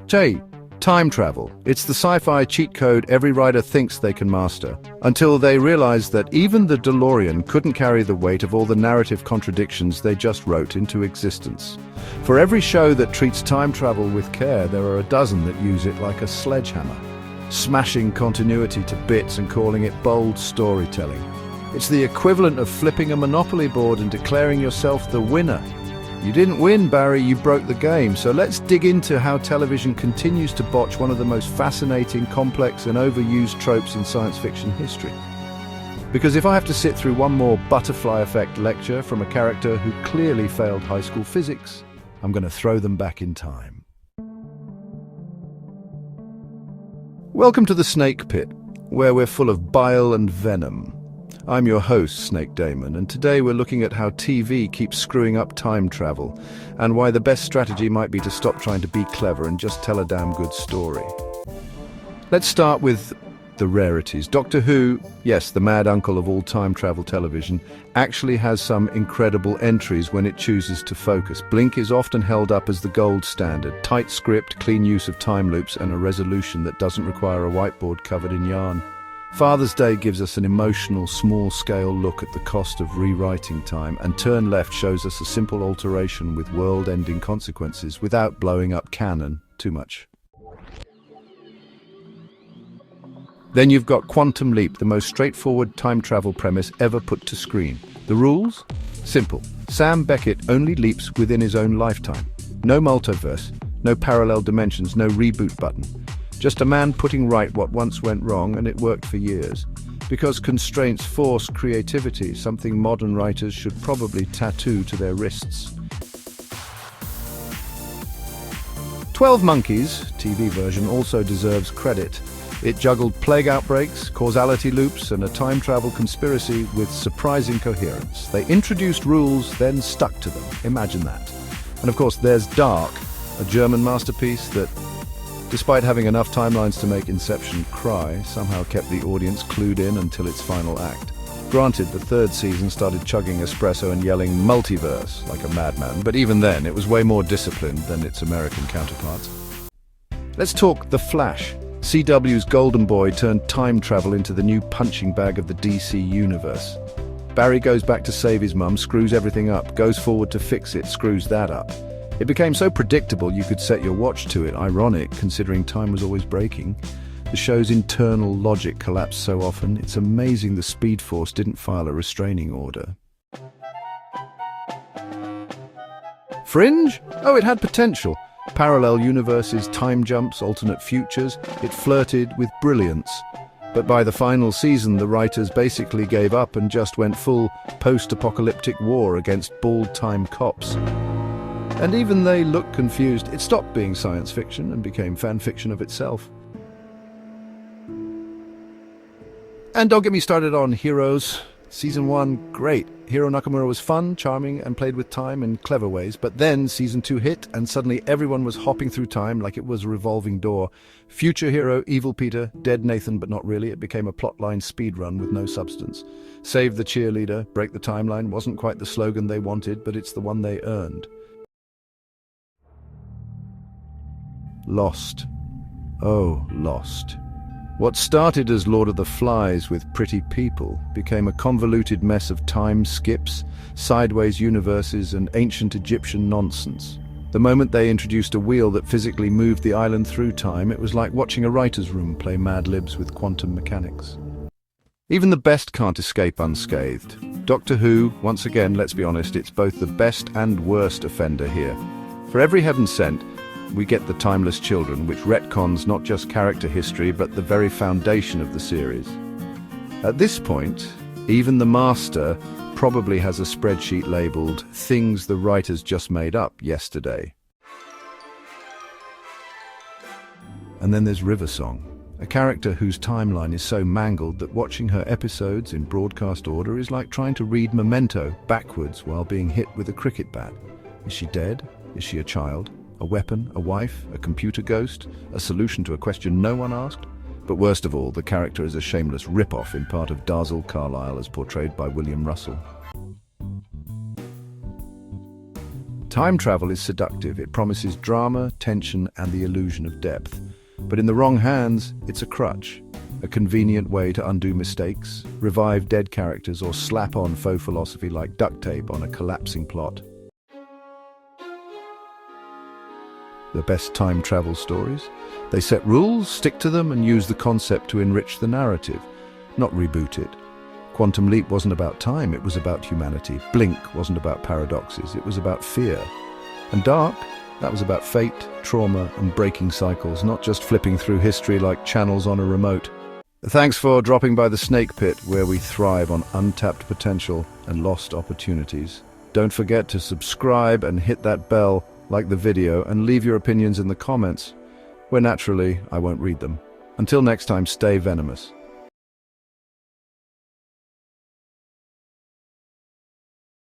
Jay, time travel. It's the sci-fi cheat code every writer thinks they can master, until they realize that even the DeLorean couldn't carry the weight of all the narrative contradictions they just wrote into existence. For every show that treats time travel with care, there are a dozen that use it like a sledgehammer, smashing continuity to bits and calling it bold storytelling. It's the equivalent of flipping a Monopoly board and declaring yourself the winner. You didn't win, Barry, you broke the game. So let's dig into how television continues to botch one of the most fascinating, complex and overused tropes in science fiction history. Because if I have to sit through one more butterfly effect lecture from a character who clearly failed high school physics, I'm going to throw them back in time. Welcome to the Snake Pit, where we're full of bile and venom. I'm your host, Snake Daemon, and today we're looking at how TV keeps screwing up time travel, and why the best strategy might be to stop trying to be clever and just tell a damn good story. Let's start with the rarities. Doctor Who, yes, the mad uncle of all time travel television, actually has some incredible entries when it chooses to focus. Blink is often held up as the gold standard. Tight script, clean use of time loops, and a resolution that doesn't require a whiteboard covered in yarn. Father's Day gives us an emotional, small-scale look at the cost of rewriting time, and Turn Left shows us a simple alteration with world-ending consequences without blowing up canon too much. Then you've got Quantum Leap, the most straightforward time travel premise ever put to screen. The rules? Simple. Sam Beckett only leaps within his own lifetime. No multiverse, no parallel dimensions, no reboot button. Just a man putting right what once went wrong, and it worked for years. Because constraints force creativity, something modern writers should probably tattoo to their wrists. 12 Monkeys, TV version, also deserves credit. It juggled plague outbreaks, causality loops, and a time travel conspiracy with surprising coherence. They introduced rules, then stuck to them. Imagine that. And of course, there's Dark, a German masterpiece that, despite having enough timelines to make Inception cry, somehow kept the audience clued in until its final act. Granted, the third season started chugging espresso and yelling multiverse like a madman, but even then, it was way more disciplined than its American counterparts. Let's talk The Flash. CW's Golden Boy turned time travel into the new punching bag of the DC universe. Barry goes back to save his mum, screws everything up, goes forward to fix it, screws that up. It became so predictable you could set your watch to it, ironic considering time was always breaking. The show's internal logic collapsed so often, it's amazing the Speed Force didn't file a restraining order. Fringe? Oh, it had potential. Parallel universes, time jumps, alternate futures. It flirted with brilliance. But by the final season, the writers basically gave up and just went full post-apocalyptic war against bald time cops. And even they looked confused. It stopped being science fiction and became fan fiction of itself. And don't get me started on Heroes. Season 1, great. Hiro Nakamura was fun, charming, and played with time in clever ways. But then Season 2 hit, and suddenly everyone was hopping through time like it was a revolving door. Future hero, evil Peter, dead Nathan, but not really. It became a plotline speedrun with no substance. Save the cheerleader, break the timeline wasn't quite the slogan they wanted, but it's the one they earned. Lost. Oh, Lost. What started as Lord of the Flies with pretty people became a convoluted mess of time skips, sideways universes, and ancient Egyptian nonsense. The moment they introduced a wheel that physically moved the island through time, it was like watching a writer's room play Mad Libs with quantum mechanics. Even the best can't escape unscathed. Doctor Who, once again, let's be honest, it's both the best and worst offender here. For every heaven sent, we get the Timeless Children, which retcons not just character history, but the very foundation of the series. At this point, even the Master probably has a spreadsheet labeled "Things the writers just made up yesterday." And then there's Riversong, a character whose timeline is so mangled that watching her episodes in broadcast order is like trying to read Memento backwards while being hit with a cricket bat. Is she dead? Is she a child? A weapon, a wife, a computer ghost, a solution to a question no one asked? But worst of all, the character is a shameless rip-off in part of Darzel Carlyle as portrayed by William Russell. Time travel is seductive. It promises drama, tension, and the illusion of depth. But in the wrong hands, it's a crutch. A convenient way to undo mistakes, revive dead characters, or slap on faux philosophy like duct tape on a collapsing plot. The best time travel stories? They set rules, stick to them, and use the concept to enrich the narrative, not reboot it. Quantum Leap wasn't about time, it was about humanity. Blink wasn't about paradoxes, it was about fear. And Dark, that was about fate, trauma, and breaking cycles, not just flipping through history like channels on a remote. Thanks for dropping by the Snake Pit, where we thrive on untapped potential and lost opportunities. Don't forget to subscribe and hit that bell, like the video, and leave your opinions in the comments, where naturally I won't read them. Until next time, stay venomous.